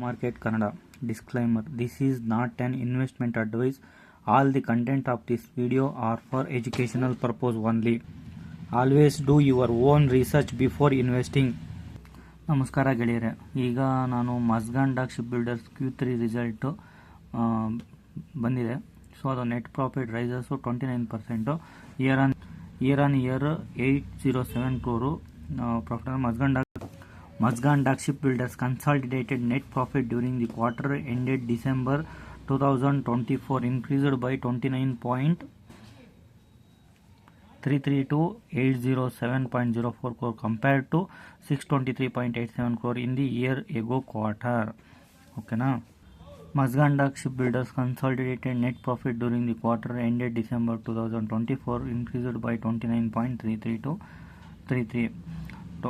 Market Kannada. Disclaimer: This is not an investment advice. All the content of this video are for educational purpose only. Always do your own research before investing. ನಮಸ್ಕಾರ ಗೆಳೆಯರೆ, ಈಗ ನಾನು Mazagon Dock Shipbuilders Q3 result ಬಂದಿದೆ. So ಅದು net profit rises 29%, year on year 807 crore profit. Mazagon Dock Shipbuilders consolidated net profit during the quarter ended December 2024 increased by 29.33 to 807.04 crore compared to 623.87 crore in the year ago quarter. Okay na? Mazagon Dock Shipbuilders consolidated net profit during the quarter ended December 2024 increased by 29.33 to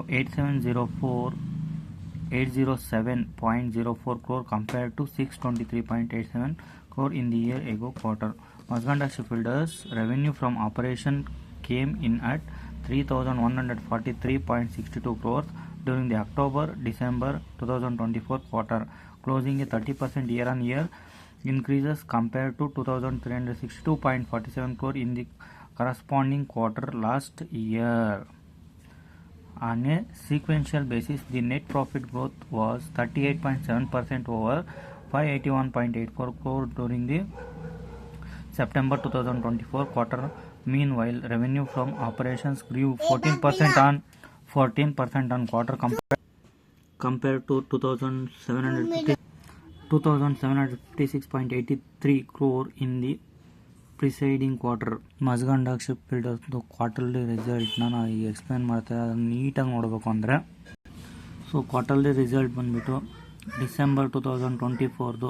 807.04 crore compared to 623.87 crore in the year ago quarter. Mazagon Dock Shipbuilders revenue from operation came in at 3,143.62 crores during the October-December 2024 quarter, closing a 30% year-on-year increases compared to 2,362.47 crore in the corresponding quarter last year. On a sequential basis, the net profit growth was 38.7% over 581.84 crore during the September 2024 quarter. Meanwhile, revenue from operations grew 14% on quarter compared to 2,756.83 crore in the preceding quarter. Mazagon Dock Shipbuilders quarterly ರಿಸಲ್ಟ್ನ ನಾನು ಈಗ explain ಮಾಡ್ತಾರೆ, ಅದನ್ನು ನೀಟಾಗಿ ನೋಡಬೇಕು ಅಂದರೆ. So quarterly result ಬಂದುಬಿಟ್ಟು December 2024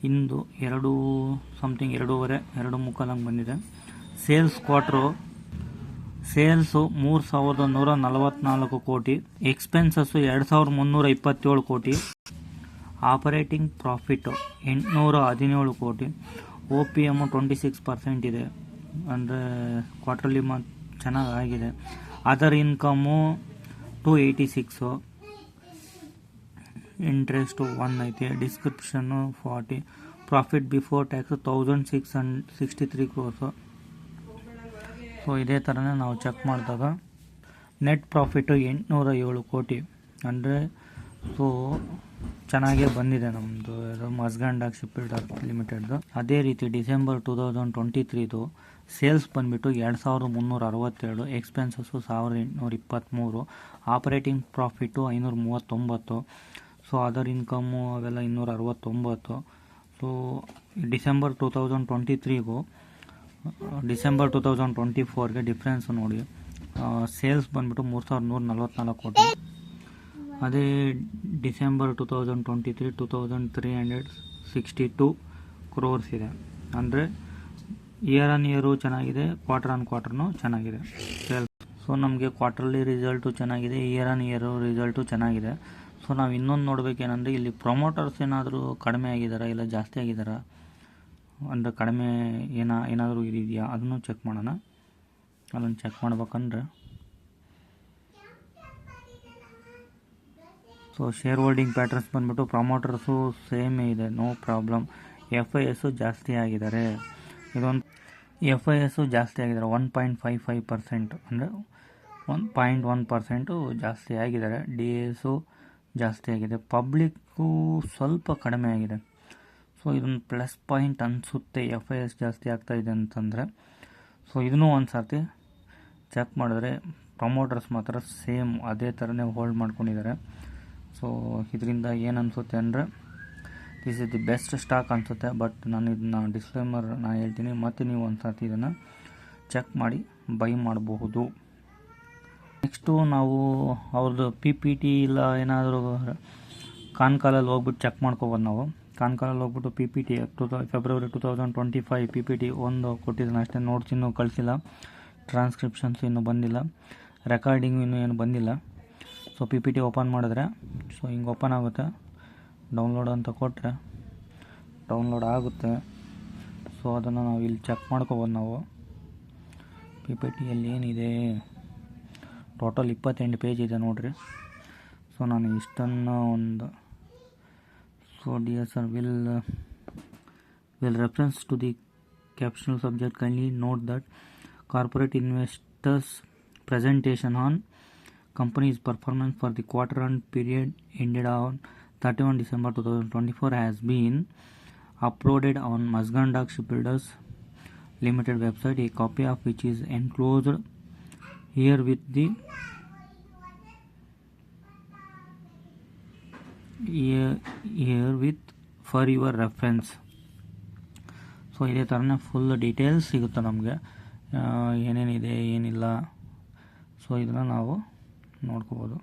ಇಂದು 2:30 ಬಂದಿದೆ. ಸೇಲ್ಸು 3,144 ಕೋಟಿ, ಎಕ್ಸ್ಪೆನ್ಸಸ್ಸು 2,327 ಕೋಟಿ, ಆಪರೇಟಿಂಗ್ ಪ್ರಾಫಿಟ್ಟು 817 ಕೋಟಿ, OPM 26% ಇದೆ, ಅಂದರೆ ಕ್ವಾರ್ಟರ್ಲಿ ಚೆನ್ನಾಗಾಗಿದೆ. ಅದರ್ ಇನ್ಕಮು 286, ಇಂಟ್ರೆಸ್ಟು 1 ಐತೆ, description 40, profit before tax 1,663 crores. So ಇದೇ ಥರನೇ ನಾವು ಚೆಕ್ ಮಾಡಿದಾಗ ನೆಟ್ ಪ್ರಾಫಿಟ್ಟು 807 ಕೋಟಿ, ಅಂದರೆ ಸೊ ಚೆನ್ನಾಗೇ ಬಂದಿದೆ ನಮ್ಮದು ಮಸ್ಗಾನ್ ಡಾಕ್ ಶಿಪ್ಬಿಲ್ಡರ್ ಲಿಮಿಟೆಡ್ದು. ಅದೇ ರೀತಿ ಡಿಸೆಂಬರ್ 2023 ಸೇಲ್ಸ್ ಬಂದುಬಿಟ್ಟು 2,367, expenses 1,823, operating profit 539, so other income ಅವೆಲ್ಲ 269. ಸೊ ಡಿಸೆಂಬರ್ 2023 ಡಿಸೆಂಬರ್ 2024 ಡಿಫ್ರೆನ್ಸ್ ನೋಡಿ. ಸೇಲ್ಸ್ ಬಂದುಬಿಟ್ಟು 3,144 ಕೋಟಿ, ಅದೇ ಡಿಸೆಂಬರ್ 2023 2,362 ಕ್ರೋರ್ಸ್ ಇದೆ. ಅಂದರೆ ಇಯರ್ ಆನ್ ಇಯರು ಚೆನ್ನಾಗಿದೆ, ಕ್ವಾರ್ಟರ್ ಆನ್ ಕ್ವಾರ್ಟರ್ನು ಚೆನ್ನಾಗಿದೆ ಸೇಲ್ಸ್. ಸೊ ನಮಗೆ ಕ್ವಾರ್ಟರ್ಲಿ ರಿಸಲ್ಟು ಚೆನ್ನಾಗಿದೆ, ಇಯರ್ ಆನ್ ಇಯರು ರಿಸಲ್ಟು ಚೆನ್ನಾಗಿದೆ. ಸೊ ನಾವು ಇನ್ನೊಂದು ನೋಡಬೇಕೇನೆಂದರೆ ಇಲ್ಲಿ ಪ್ರೊಮೋಟರ್ಸ್ ಏನಾದರೂ ಕಡಿಮೆ ಆಗಿದ್ದಾರಾ ಇಲ್ಲ ಜಾಸ್ತಿ ಆಗಿದ್ದಾರಾ, ಅಂದರೆ ಕಡಿಮೆ ಏನಾದರೂ ಇದೆಯಾ ಅದನ್ನು ಚೆಕ್ ಮಾಡೋಣ. ಅದನ್ನು ಚೆಕ್ ಮಾಡ್ಬೇಕಂದ್ರೆ ಸೊ ಶೇರ್ ಹೋಲ್ಡಿಂಗ್ ಪ್ಯಾಟರ್ನ್ಸ್ ಬಂದುಬಿಟ್ಟು ಪ್ರಮೋಟರ್ಸು ಸೇಮೇ ಇದೆ, ನೋ ಪ್ರಾಬ್ಲಮ್. FIS ಜಾಸ್ತಿ ಆಗಿದ್ದಾರೆ, ಇದೊಂದು FIS ಜಾಸ್ತಿ ಆಗಿದ್ದಾರೆ 1.55%, ಅಂದರೆ 1.1% ಜಾಸ್ತಿ ಆಗಿದ್ದಾರೆ. DAS ಜಾಸ್ತಿ ಆಗಿದೆ, ಪಬ್ಲಿಕ್ಕು ಸ್ವಲ್ಪ ಕಡಿಮೆ ಆಗಿದೆ. ಸೊ ಇದೊಂದು ಪ್ಲಸ್ ಪಾಯಿಂಟ್ ಅನಿಸುತ್ತೆ FIS ಜಾಸ್ತಿ ಆಗ್ತಾಯಿದೆ ಅಂತಂದರೆ. ಸೊ ಇದನ್ನೂ ಒಂದು ಸರ್ತಿ ಚೆಕ್ ಮಾಡಿದ್ರೆ ಪ್ರಮೋಟರ್ಸ್ ಮಾತ್ರ ಸೇಮ್ ಅದೇ ಥರನೇ ಹೋಲ್ಡ್ ಮಾಡ್ಕೊಂಡಿದ್ದಾರೆ. ಸೊ ಇದರಿಂದ ಏನು ಅನಿಸುತ್ತೆ ಅಂದರೆ this is the best stock ಅನಿಸುತ್ತೆ. ಬಟ್ ನಾನು ಇದನ್ನ ಡಿಸ್ಕ್ಲೇಮರ್ ನಾನು ಹೇಳ್ತೀನಿ, ಮತ್ತು ನೀವು ಒಂದು ಸರ್ತಿ ಇದನ್ನು ಚೆಕ್ ಮಾಡಿ ಬೈ ಮಾಡಬಹುದು. ನೆಕ್ಸ್ಟು ನಾವು ಅವ್ರದ್ದು PPT ಇಲ್ಲ ಏನಾದರೂ ಕಾನ್ಕಾಲಲ್ಲಿ ಹೋಗ್ಬಿಟ್ಟು ಚೆಕ್ ಮಾಡ್ಕೋಬೋದು. ನಾವು ಕಾನ್ಕಾಲಲ್ಲಿ ಹೋಗ್ಬಿಟ್ಟು PPT ಫೆಬ್ರವರಿ 2025 PPT ಒಂದು ಕೊಟ್ಟಿದ್ದಾನೆ ಅಷ್ಟೇ, ನೋಟ್ಸ್ ಇನ್ನೂ ಕಳಿಸಿಲ್ಲ, ಟ್ರಾನ್ಸ್ಕ್ರಿಪ್ಷನ್ಸ್ ಇನ್ನೂ ಬಂದಿಲ್ಲ, ರೆಕಾರ್ಡಿಂಗು ಇನ್ನೂ ಏನು ಬಂದಿಲ್ಲ. ಸೊ PPT ಓಪನ್ ಮಾಡಿದ್ರೆ ಸೊ ಹಿಂಗೆ ಓಪನ್ ಆಗುತ್ತೆ, ಡೌನ್ಲೋಡ್ ಅಂತ ಕೊಟ್ಟರೆ ಡೌನ್ಲೋಡ್ ಆಗುತ್ತೆ. ಸೊ ಅದನ್ನು ನಾವು ಇಲ್ಲಿ ಚೆಕ್ ಮಾಡ್ಕೋಬೋದು. ನಾವು PPTಯಲ್ಲಿ ಏನಿದೆ, ಟೋಟಲ್ 28 ಪೇಜ್ ಇದೆ ನೋಡಿರಿ. ಸೊ ನಾನು ಇಷ್ಟನ್ನು ಒಂದು So dear sir, will reference to the captional subject, kindly note that corporate investors presentation on company's performance for the quarter and period ended on 31 December 2024 has been uploaded on Mazgandak Shipbuilders Limited website, a copy of which is enclosed here with for your reference. So ಇದೇ ಥರನೇ full details ಸಿಗುತ್ತೆ ನಮಗೆ, ಏನೇನಿದೆ ಏನಿಲ್ಲ. So ಇದನ್ನು ನಾವು ನೋಡ್ಕೋಬೋದು.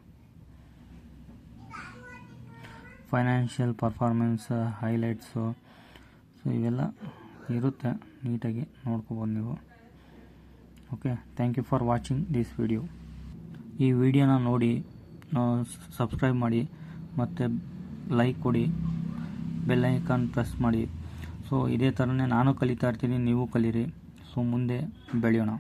Financial performance highlights, so ಇವೆಲ್ಲ ಇರುತ್ತೆ, ನೀಟಾಗಿ ನೋಡ್ಕೋಬೋದು ನೀವು. Okay, thank you for watching this video. ಈ ವಿಡಿಯೋನ ನೋಡಿ ಸಬ್ಸ್ಕ್ರೈಬ್ ಮಾಡಿ ಮತ್ತು ಲೈಕ್ ಕೊಡಿ, ಬೆಲ್ ಐಕಾನ್ ಪ್ರೆಸ್ ಮಾಡಿ. ಸೊ ಇದೇ ಥರನೇ ನಾನು ಕಲಿತಾ ಇರ್ತೀನಿ, ನೀವು ಕಲೀರಿ. ಸೊ ಮುಂದೆ ಬೆಳೆಯೋಣ.